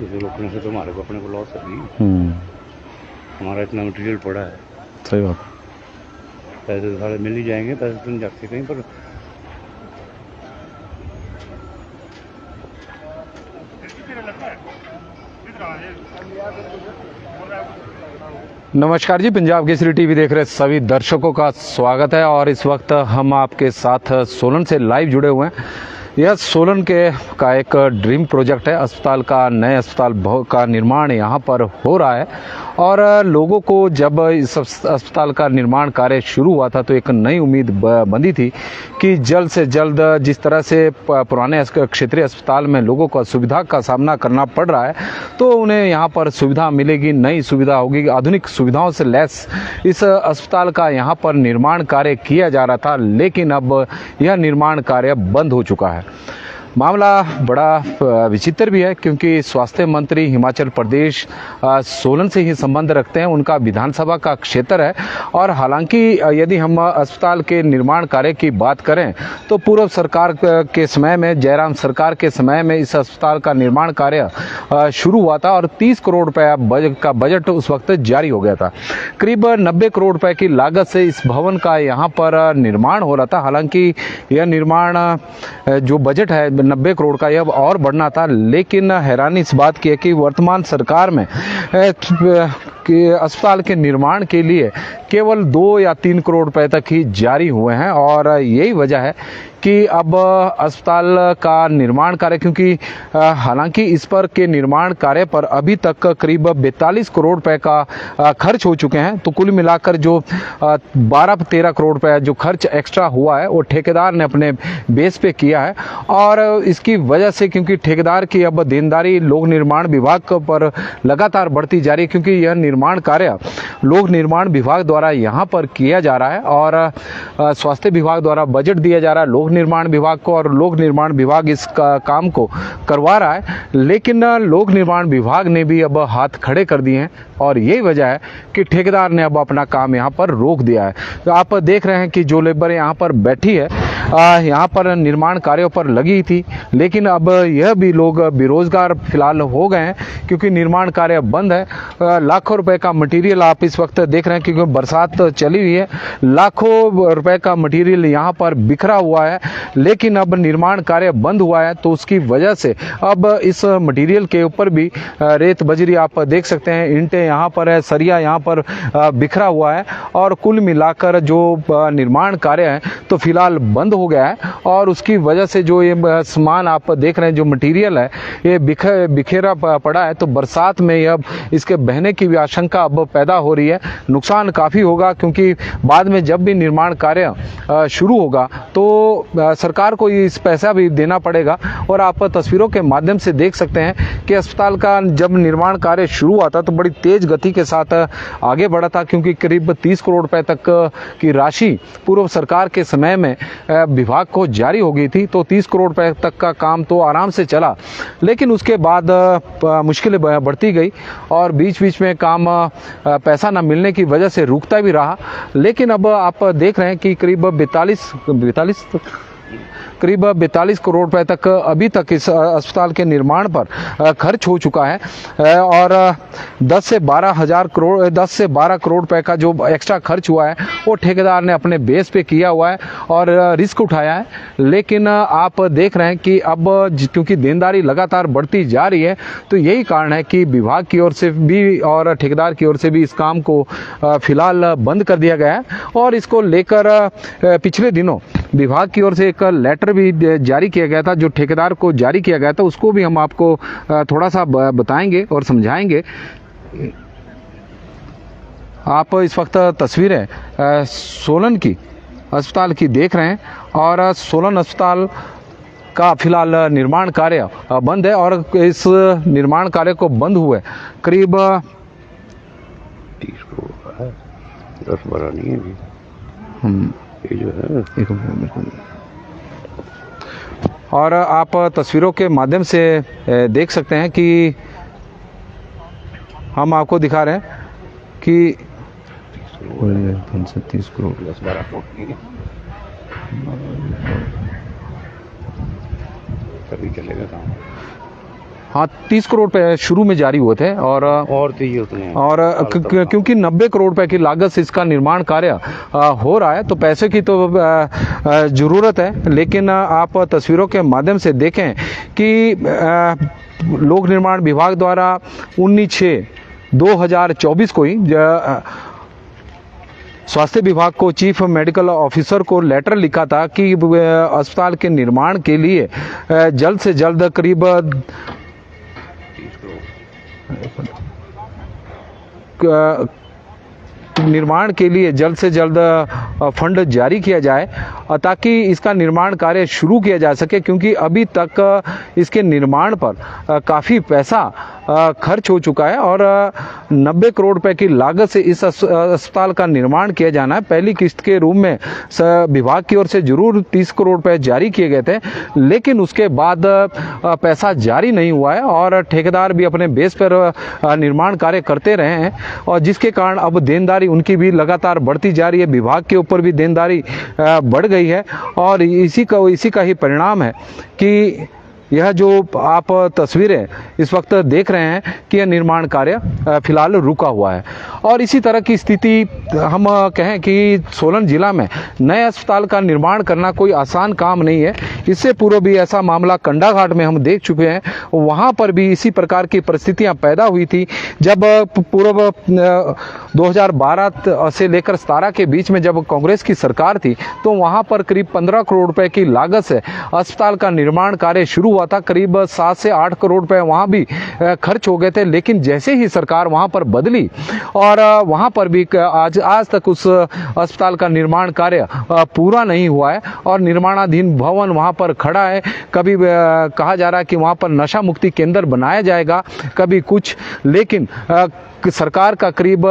इसे रोकने से तो हमारे को अपने को लॉस है। हमारा इतना मटेरियल पड़ा है। सही बात। पैसे तो सारे मिल ही जाएंगे, पैसे तो नहीं जाते कहीं पर। नमस्कार जी, पंजाब केसरी टीवी देख रहे सभी दर्शकों का स्वागत है। और इस वक्त हम आपके साथ सोलन से लाइव जुड़े हुए हैं। यह सोलन का एक ड्रीम प्रोजेक्ट है। अस्पताल का, नए अस्पताल का निर्माण यहाँ पर हो रहा है। और लोगों को जब इस अस्पताल का निर्माण कार्य शुरू हुआ था तो एक नई उम्मीद बंधी थी कि जल्द से जल्द, जिस तरह से पुराने क्षेत्रीय अस्पताल में लोगों को असुविधा का सामना करना पड़ रहा है, तो उन्हें यहाँ पर सुविधा मिलेगी, नई सुविधा होगी, आधुनिक सुविधाओं से लैस इस अस्पताल का यहाँ पर निर्माण कार्य किया जा रहा था। लेकिन अब यह निर्माण कार्य बंद हो चुका है। मामला बड़ा विचित्र भी है, क्योंकि स्वास्थ्य मंत्री हिमाचल प्रदेश सोलन से ही संबंध रखते हैं, उनका विधानसभा का क्षेत्र है। और हालांकि यदि हम अस्पताल के निर्माण कार्य की बात करें तो पूर्व सरकार के समय में, जयराम सरकार के समय में इस अस्पताल का निर्माण कार्य शुरू हुआ था और 30 करोड़ रुपये का बजट उस वक्त जारी हो गया था। करीब 90 करोड़ रुपए की लागत से इस भवन का यहाँ पर निर्माण हो रहा था। हालांकि यह निर्माण जो बजट है 90 करोड़ का, यह और बढ़ना था। लेकिन हैरानी इस बात की है कि वर्तमान सरकार में अस्पताल के निर्माण के लिए केवल 2 या 3 करोड़ रुपए तक ही जारी हुए हैं। और यही वजह है कि अब अस्पताल का निर्माण कार्य, क्योंकि हालांकि इस पर के निर्माण कार्य पर अभी तक करीब 42 करोड़ रुपए का खर्च हो चुके हैं। तो कुल मिलाकर जो 12-13 करोड़ रुपए जो खर्च एक्स्ट्रा हुआ है वो ठेकेदार ने अपने बेस पे किया है। और इसकी वजह से, क्योंकि ठेकेदार की अब देनदारी लोक निर्माण विभाग पर लगातार बढ़ती जा रही है, क्योंकि यह निर्माण कार्य लोक निर्माण विभाग द्वारा यहाँ पर किया जा रहा है और स्वास्थ्य विभाग द्वारा बजट दिया जा रहा है लोक निर्माण विभाग को, और लोक निर्माण विभाग इस काम को करवा रहा है। लेकिन लोक निर्माण विभाग ने भी अब हाथ खड़े कर दिए हैं और यही वजह है कि ठेकेदार ने अब अपना काम यहाँ पर रोक दिया है। तो आप देख रहे हैं कि जो लेबर यहाँ पर बैठी है, यहाँ पर निर्माण कार्यों पर लगी थी, लेकिन अब यह भी लोग बेरोजगार फिलहाल हो गए हैं, क्योंकि निर्माण कार्य बंद है। लाखों रुपए का मटेरियल आप इस वक्त देख रहे हैं, क्योंकि बरसात चली हुई है, लाखों रुपए का मटेरियल यहाँ पर बिखरा हुआ है। लेकिन अब निर्माण कार्य बंद हुआ है, तो उसकी वजह से अब इस मटेरियल के ऊपर भी रेत बजरी आप देख सकते हैं, ईंटें यहाँ पर है, सरिया यहाँ पर बिखरा हुआ है। और कुल मिलाकर जो निर्माण कार्य है तो फिलहाल बंद हो गया है। और उसकी वजह से जो ये सामान आप देख रहे हैं, जो मटेरियल है, ये बिखेरा पड़ा है। तो बरसात में अब इसके बहने की भी आशंका अब पैदा हो रही है। नुकसान काफ़ी होगा, क्योंकि बाद में जब भी निर्माण कार्य शुरू होगा तो सरकार को इस पैसा भी देना पड़ेगा। और आप तस्वीरों के माध्यम से देख सकते हैं कि अस्पताल का जब निर्माण कार्य शुरू हुआ था तो बड़ी तेज गति के साथ आगे बढ़ा था, क्योंकि करीब 30 करोड़ रुपए तक की राशि पूर्व सरकार के समय में विभाग को जारी हो गई थी। तो 30 करोड़ रुपए तक का काम तो आराम से चला, लेकिन उसके बाद मुश्किलें बढ़ती गई और बीच बीच में काम पैसा न मिलने की वजह से रुकता भी रहा। लेकिन अब आप देख रहे हैं कि करीब 42 करोड़ रुपए तक अभी तक इस अस्पताल के निर्माण पर खर्च हो चुका है। और 10 से 12 करोड़ रुपए का जो एक्स्ट्रा खर्च हुआ है वो ठेकेदार ने अपने बेस पे किया हुआ है और रिस्क उठाया है। लेकिन आप देख रहे हैं कि अब क्योंकि देनदारी लगातार बढ़ती जा रही है, तो यही कारण है कि विभाग की ओर से भी और ठेकेदार की ओर से भी इस काम को फिलहाल बंद कर दिया गया है। और इसको लेकर पिछले दिनों विभाग की ओर से एक लेटर भी जारी किया गया था, जो ठेकेदार को जारी किया गया था, उसको भी हम आपको थोड़ा सा बताएंगे और समझाएंगे। आप इस वक्त तस्वीरें सोलन की अस्पताल की देख रहे हैं और सोलन अस्पताल का फिलहाल निर्माण कार्य बंद है। और इस निर्माण कार्य को बंद हुए करीब 30 करोड़ का है, 10-12 नहीं है जी। ये जो है और आप तस्वीरों के माध्यम से देख सकते हैं कि हम आपको दिखा रहे हैं कि 30 करोड़ 10-12 करोड़ तभी चलेगा काम। हाँ 30 करोड़ रुपए शुरू में जारी हुए थे और चाहिए उतने और क्योंकि 90 करोड़ रुपए की लागत से इसका निर्माण कार्य हो रहा है, तो पैसे की तो ज़रूरत है। लेकिन आप तस्वीरों के माध्यम से देखें कि लोक निर्माण विभाग द्वारा 19/6/2024 को ही स्वास्थ्य विभाग को चीफ मेडिकल ऑफिसर को लेटर लिखा था कि अस्पताल के निर्माण के लिए जल्द से जल्द करीब निर्माण के लिए जल्द से जल्द फंड जारी किया जाए ताकि इसका निर्माण कार्य शुरू किया जा सके, क्योंकि अभी तक इसके निर्माण पर काफ़ी पैसा खर्च हो चुका है और 90 करोड़ रुपए की लागत से इस अस्पताल का निर्माण किया जाना है। पहली किस्त के रूप में विभाग की ओर से जरूर 30 करोड़ रुपए जारी किए गए थे, लेकिन उसके बाद पैसा जारी नहीं हुआ है और ठेकेदार भी अपने बेस पर निर्माण कार्य करते रहे हैं और जिसके कारण अब देनदारी उनकी भी लगातार बढ़ती जा रही है। विभाग के ऊपर भी देनदारी बढ़ गई है और इसी का ही परिणाम है कि यह जो आप तस्वीरें इस वक्त देख रहे हैं कि यह निर्माण कार्य फिलहाल रुका हुआ है। और इसी तरह की स्थिति हम कहें कि सोलन जिला में नए अस्पताल का निर्माण करना कोई आसान काम नहीं है। इससे पूर्व भी ऐसा मामला कंडाघाट में हम देख चुके हैं, वहाँ पर भी इसी प्रकार की परिस्थितियाँ पैदा हुई थी जब पूर्व 2012 से लेकर 17 के बीच में जब कांग्रेस की सरकार थी, तो वहाँ पर करीब 15 करोड़ रुपए की लागत से अस्पताल का निर्माण कार्य शुरू हुआ था। करीब 7 से 8 करोड़ रुपए वहां भी खर्च हो गए थे, लेकिन जैसे ही सरकार वहां पर बदली और वहां पर भी आज तक उस अस्पताल का निर्माण कार्य पूरा नहीं हुआ है और निर्माणाधीन भवन वहां पर खड़ा है। कभी कहा जा रहा है कि वहां पर नशा मुक्ति केंद्र बनाया जाएगा, कभी कुछ, लेकिन सरकार का करीब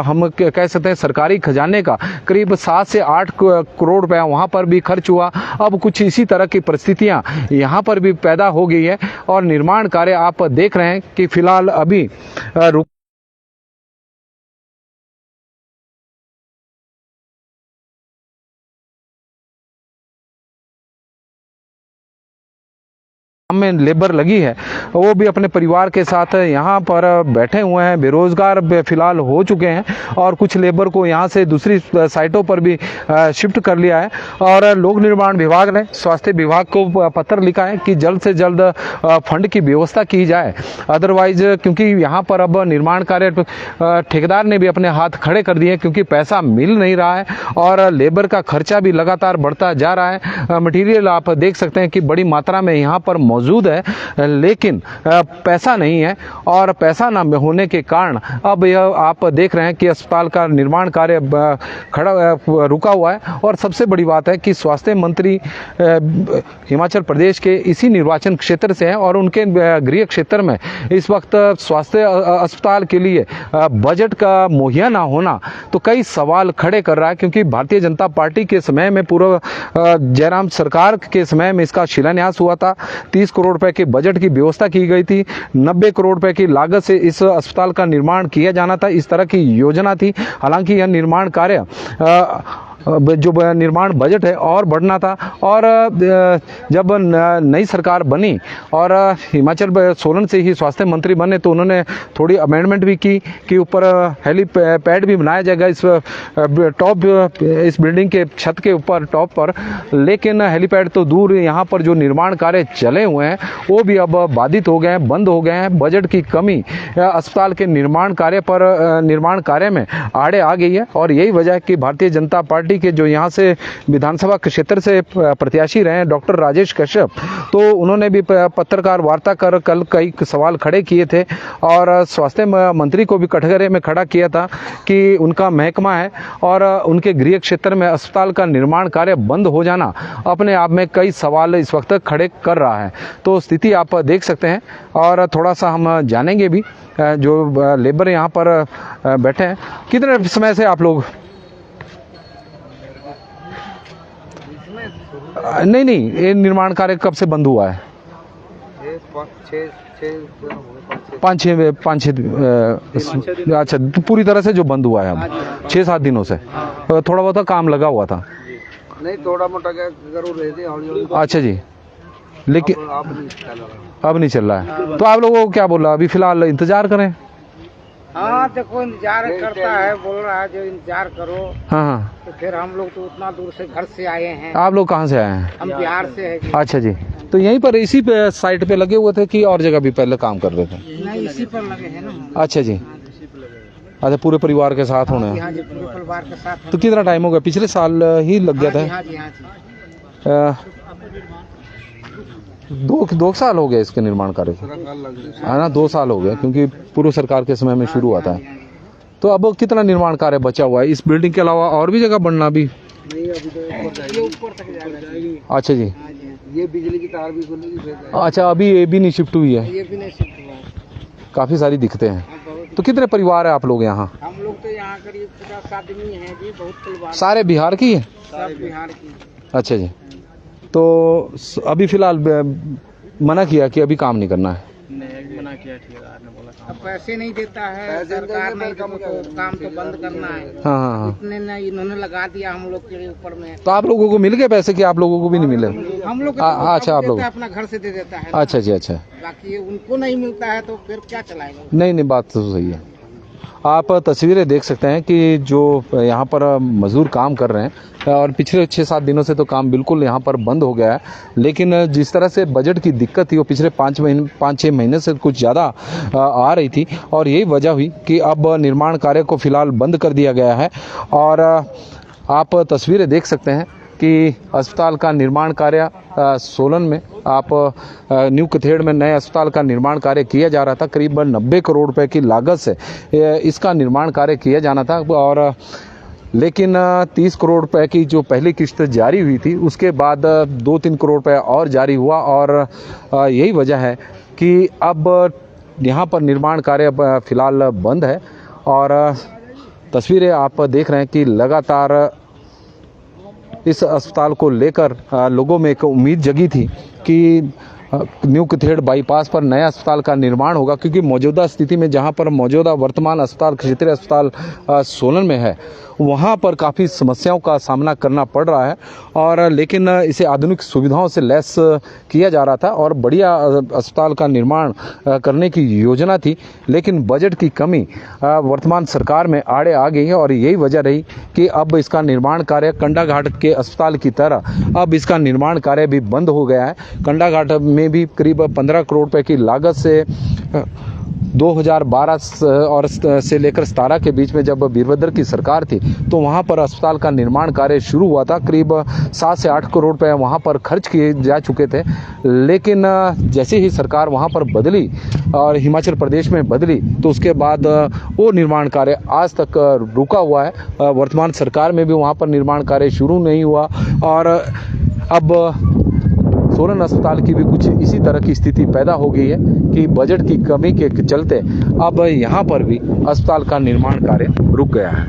हम कह सकते हैं सरकारी खजाने का करीब 7 से 8 करोड़ रुपया वहाँ पर भी खर्च हुआ। अब कुछ इसी तरह की परिस्थितियाँ यहाँ पर भी पैदा हो गई है और निर्माण कार्य आप देख रहे हैं कि फिलहाल अभी रुक में लेबर लगी है, वो भी अपने परिवार के साथ यहाँ पर बैठे हुए हैं, बेरोजगार फिलहाल हो चुके हैं और कुछ लेबर को यहाँ से दूसरी साइटों पर भी शिफ्ट कर लिया है। और लोक निर्माण विभाग ने स्वास्थ्य विभाग को पत्र लिखा है कि जल्द से जल्द फंड की व्यवस्था की जाए, अदरवाइज क्योंकि यहाँ पर अब निर्माण कार्य ठेकेदार ने भी अपने हाथ खड़े कर दिए क्योंकि पैसा मिल नहीं रहा है और लेबर का खर्चा भी लगातार बढ़ता जा रहा है। मटेरियल आप देख सकते हैं कि बड़ी मात्रा में यहाँ पर मौजूद है, लेकिन पैसा नहीं है और पैसा ना होने के कारण अब यह आप देख रहे हैं कि अस्पताल का निर्माण कार्य रुका हुआ है। और सबसे बड़ी बात है कि स्वास्थ्य मंत्री हिमाचल प्रदेश के इसी निर्वाचन क्षेत्र से हैं और उनके गृह क्षेत्र में इस वक्त स्वास्थ्य अस्पताल के लिए बजट का मुहैया ना होना तो कई सवाल खड़े कर रहा है, क्योंकि भारतीय जनता पार्टी के समय में पूर्व जयराम सरकार के समय में इसका शिलान्यास हुआ था। 30 करोड़ रुपए के बजट की व्यवस्था की गई थी, 90 करोड़ रुपए की लागत से इस अस्पताल का निर्माण किया जाना था, इस तरह की योजना थी। हालांकि यह निर्माण कार्य जो निर्माण बजट है और बढ़ना था और जब नई सरकार बनी और हिमाचल सोलन से ही स्वास्थ्य मंत्री बने तो उन्होंने थोड़ी अमेंडमेंट भी की कि ऊपर हेलीपैड भी बनाया जाएगा इस बिल्डिंग के छत के ऊपर टॉप पर, लेकिन हेलीपैड तो दूर, यहाँ पर जो निर्माण कार्य चले हुए हैं वो भी अब बाधित हो गए हैं, बंद हो गए हैं। बजट की कमी अस्पताल के निर्माण कार्य में आड़े आ गई है और यही वजह है कि भारतीय जनता पार्टी के जो यहाँ से विधानसभा क्षेत्र से प्रत्याशी रहे हैं डॉक्टर राजेश कश्यप, तो उन्होंने भी पत्रकार वार्ता कर कल कई सवाल खड़े किए थे और स्वास्थ्य मंत्री को भी कटघरे में खड़ा किया था कि उनका महकमा है और उनके गृह क्षेत्र में अस्पताल का निर्माण कार्य बंद हो जाना अपने आप में कई सवाल इस वक्त खड़े कर रहा है। तो स्थिति आप देख सकते हैं और थोड़ा सा हम जानेंगे भी जो लेबर यहाँ पर बैठे हैं। कितने समय से आप लोग? नहीं, ये निर्माण कार्य कब से बंद हुआ है? 5-6 अच्छा, तो पूरी तरह से जो बंद हुआ है अब 6-7 दिनों से थोड़ा बहुत काम लगा हुआ था? नहीं, थोड़ा मोटा जरूर रहती है। अच्छा जी, लेकिन अब नहीं चल रहा है। तो आप लोगों को क्या बोला, अभी फिलहाल इंतजार करें? हाँ देखो इंतजार करता है, बोल रहा है जो इंतजार करो। हाँ हाँ। तो फिर हम लोग तो उतना दूर से घर से आए हैं। आप लोग कहाँ से आए हैं? हम बिहार से है जी। अच्छा जी। तो यहीं पर इसी पे साइट पे लगे हुए थे कि और जगह भी पहले काम कर रहे थे? नहीं इसी पर लगे हैं ना। अच्छा जी। अच्छा, पूरे परिवार के साथ होना है? हाँ जी पूरे परिवार के साथ। तो कितना टाइम हो गया? पिछले साल ही लग गया था? हाँ जी हाँ जी। 2 साल हो गया इसके निर्माण कार्य को, है ना? 2 साल हो गया, क्योंकि पूर्व सरकार के समय में शुरू हुआ था। तो अब कितना निर्माण कार्य बचा हुआ है? इस बिल्डिंग के अलावा और भी जगह बनना भी? नहीं अभी तो ऊपर तक जाएगा। अच्छा जी। ये बिजली की तार भी खुलेगी। अच्छा, अभी ये भी नहीं शिफ्ट हुई है? ये भी नहीं शिफ्ट हुआ है। काफी सारी दिखते हैं। तो कितने परिवार है आप लोग यहाँ? हम लोग तो यहाँ करीब 50 आदमी हैं जी। बहुत परिवार। सारे बिहार की है? सब बिहार की। अच्छा जी। तो अभी फिलहाल मना किया कि अभी काम नहीं करना है? नहीं मना किया, ठेकेदार ने बोला अब पैसे नहीं देता है सरकार, नहीं तो काम तो बंद करना है। हाँ हाँ हाँ। इतने न इन्होंने लगा दिया हम लोग के ऊपर में। तो आप लोगों को मिल गए पैसे कि आप लोगों को भी नहीं मिले? हम लोग अच्छा, आप लोग अपना घर से दे देता है। अच्छा जी। अच्छा, बाकी उनको नहीं मिलता है तो फिर क्या चलाएगा? नहीं नहीं, बात तो सही है। आप तस्वीरें देख सकते हैं कि जो यहाँ पर मजदूर काम कर रहे हैं, और पिछले 6-7 दिनों से तो काम बिल्कुल यहाँ पर बंद हो गया है। लेकिन जिस तरह से बजट की दिक्कत थी वो पिछले 5-6 महीने से कुछ ज़्यादा आ रही थी, और यही वजह हुई कि अब निर्माण कार्य को फिलहाल बंद कर दिया गया है। और आप तस्वीरें देख सकते हैं कि अस्पताल का निर्माण कार्य सोलन में, आप न्यू कथेड़ में नए अस्पताल का निर्माण कार्य किया जा रहा था। करीब 90 करोड़ रुपए की लागत से इसका निर्माण कार्य किया जाना था, और लेकिन 30 करोड़ रुपए की जो पहली किस्त जारी हुई थी, उसके बाद 2-3 करोड़ रुपए और जारी हुआ, और यही वजह है कि अब यहाँ पर निर्माण कार्य फिलहाल बंद है। और तस्वीरें आप देख रहे हैं कि लगातार इस अस्पताल को लेकर लोगों में एक उम्मीद जगी थी कि न्यू कथेड़ बाईपास पर नया अस्पताल का निर्माण होगा, क्योंकि मौजूदा स्थिति में जहां पर मौजूदा वर्तमान अस्पताल क्षेत्रीय अस्पताल सोलन में है, वहां पर काफ़ी समस्याओं का सामना करना पड़ रहा है। और लेकिन इसे आधुनिक सुविधाओं से लैस किया जा रहा था और बढ़िया अस्पताल का निर्माण करने की योजना थी, लेकिन बजट की कमी वर्तमान सरकार में आड़े आ गई है। और यही वजह रही कि अब इसका निर्माण कार्य कंडाघाट के अस्पताल की तरह अब इसका निर्माण कार्य भी बंद हो गया है। कंडाघाट में भी करीब 15 करोड़ रुपए की लागत से 2012 और से लेकर 17 के बीच में जब वीरभद्र की सरकार थी, तो वहाँ पर अस्पताल का निर्माण कार्य शुरू हुआ था। करीब 7 से 8 करोड़ रुपए वहाँ पर खर्च किए जा चुके थे। लेकिन जैसे ही सरकार वहाँ पर बदली और हिमाचल प्रदेश में बदली, तो उसके बाद वो निर्माण कार्य आज तक रुका हुआ है। वर्तमान सरकार में भी वहाँ पर निर्माण कार्य शुरू नहीं हुआ, और अब सोलन अस्पताल की भी कुछ इसी तरह की स्थिति पैदा हो गई है कि बजट की कमी के चलते अब यहाँ पर भी अस्पताल का निर्माण कार्य रुक गया है।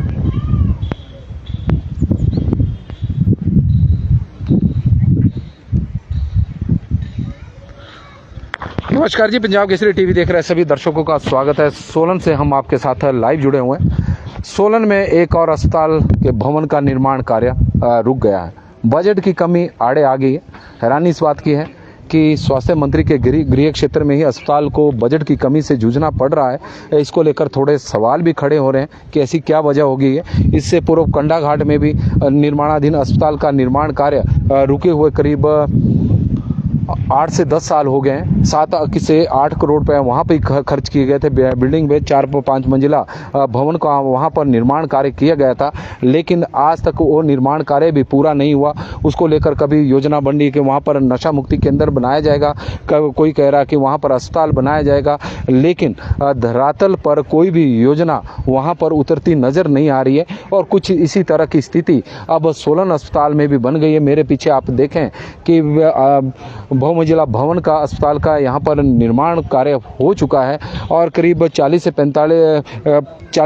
नमस्कार जी, पंजाब केसरी टीवी देख रहे सभी दर्शकों का स्वागत है। सोलन से हम आपके साथ लाइव जुड़े हुए हैं। सोलन में एक और अस्पताल के भवन का निर्माण कार्य रुक गया है। बजट की कमी आड़े आ गई है। हैरानी इस बात की है कि स्वास्थ्य मंत्री के गृह क्षेत्र में ही अस्पताल को बजट की कमी से जूझना पड़ रहा है। इसको लेकर थोड़े सवाल भी खड़े हो रहे हैं कि ऐसी क्या वजह हो गई है। इससे पूर्व कंडाघाट में भी निर्माणाधीन अस्पताल का निर्माण कार्य रुके हुए करीब 8 से 10 साल हो गए हैं। 7 से 8 करोड़ रुपए वहाँ पे खर्च किए गए थे। बिल्डिंग में 4-5 मंजिला भवन का वहाँ पर निर्माण कार्य किया गया था, लेकिन आज तक वो निर्माण कार्य भी पूरा नहीं हुआ। उसको लेकर कभी योजना बनी कि वहाँ पर नशा मुक्ति केंद्र बनाया जाएगा, कोई कह रहा कि वहाँ पर अस्पताल बनाया जाएगा, लेकिन धरातल पर कोई भी योजना वहाँ पर उतरती नज़र नहीं आ रही है। और कुछ इसी तरह की स्थिति अब सोलन अस्पताल में भी बन गई है। मेरे पीछे आप देखें कि बहुमंजिला भवन का अस्पताल का यहाँ पर निर्माण कार्य हो चुका है, और करीब 40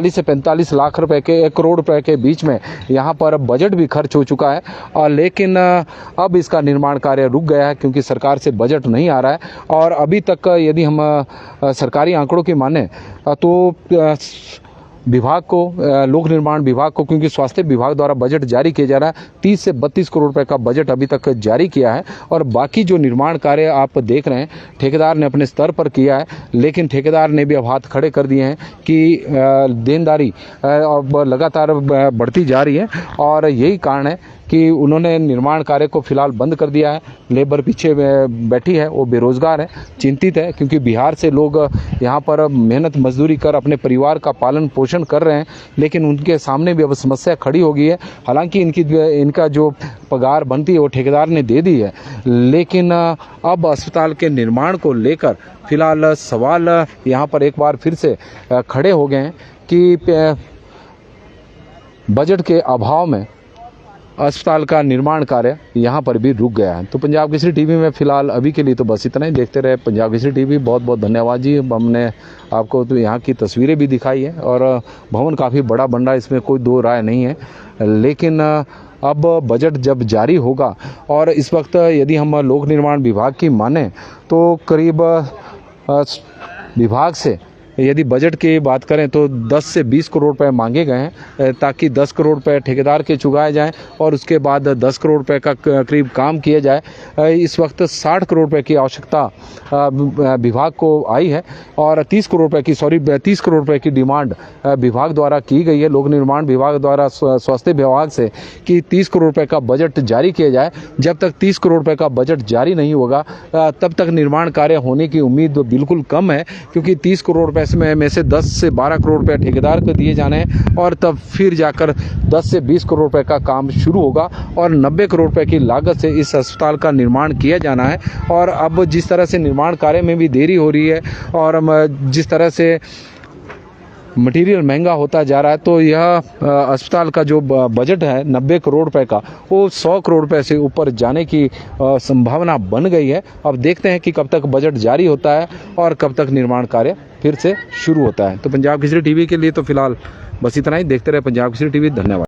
से 45 लाख रुपए के 1 करोड़ रुपए के बीच में यहाँ पर बजट भी खर्च हो चुका है। और लेकिन अब इसका निर्माण कार्य रुक गया है क्योंकि सरकार से बजट नहीं आ रहा है। और अभी तक यदि हम सरकारी आंकड़ों की माने तो विभाग को, लोक निर्माण विभाग को, क्योंकि स्वास्थ्य विभाग द्वारा बजट जारी किया जा रहा है, 30 से 32 करोड़ रुपए का बजट अभी तक जारी किया है। और बाकी जो निर्माण कार्य आप देख रहे हैं ठेकेदार ने अपने स्तर पर किया है, लेकिन ठेकेदार ने भी अब हाथ खड़े कर दिए हैं कि देनदारी अब लगातार बढ़ती जा रही है और यही कारण है कि उन्होंने निर्माण कार्य को फिलहाल बंद कर दिया है। लेबर पीछे बैठी है, वो बेरोजगार है, चिंतित है, क्योंकि बिहार से लोग यहाँ पर मेहनत मजदूरी कर अपने परिवार का पालन पोषण कर रहे हैं, लेकिन उनके सामने भी अब समस्या खड़ी हो गई है। हालांकि इनका जो पगार बनती है वो ठेकेदार ने दे दी है, लेकिन अब अस्पताल के निर्माण को लेकर फिलहाल सवाल यहाँ पर एक बार फिर से खड़े हो गए हैं कि बजट के अभाव में अस्पताल का निर्माण कार्य यहाँ पर भी रुक गया है। तो पंजाब केसरी टीवी में फिलहाल अभी के लिए तो बस इतना ही। देखते रहे पंजाब केसरी टीवी। बहुत बहुत धन्यवाद जी। हमने आपको तो यहाँ की तस्वीरें भी दिखाई है और भवन काफ़ी बड़ा बन रहा है, इसमें कोई दो राय नहीं है। लेकिन अब बजट जब जारी होगा और इस वक्त यदि हम लोक निर्माण विभाग की माने तो करीब विभाग से यदि बजट की बात करें तो 10 से 20 करोड़ रुपए मांगे गए हैं, ताकि 10 करोड़ रुपए ठेकेदार के चुकाए जाएं और उसके बाद 10 करोड़ रुपए का करीब काम किया जाए। इस वक्त 60 करोड़ रुपए की आवश्यकता विभाग को आई है और 30 करोड़ रुपए की डिमांड विभाग द्वारा की गई है, लोक निर्माण विभाग द्वारा स्वास्थ्य विभाग से, कि 30 करोड़ रुपए का बजट जारी किया जाए। जब तक 30 करोड़ रुपए का बजट जारी नहीं होगा तब तक निर्माण कार्य होने की उम्मीद बिल्कुल कम है, क्योंकि 30 करोड़ रुपए में से 10 से 12 करोड़ रुपए ठेकेदार को दिए जाने हैं और तब फिर जाकर 10 से 20 करोड़ रुपए का काम शुरू होगा और 90 करोड़ रुपए की लागत से इस अस्पताल का निर्माण किया जाना है। और अब जिस तरह से निर्माण कार्य में भी देरी हो रही है और जिस तरह से मटेरियल महंगा होता जा रहा है, तो यह अस्पताल का जो बजट है 90 करोड़ रुपए का, वो 100 करोड़ रुपए से ऊपर जाने की संभावना बन गई है। अब देखते हैं कि कब तक बजट जारी होता है और कब तक निर्माण कार्य फिर से शुरू होता है। तो पंजाब केसरी टीवी के लिए तो फिलहाल बस इतना ही। देखते रहे पंजाब केसरी टीवी। धन्यवाद।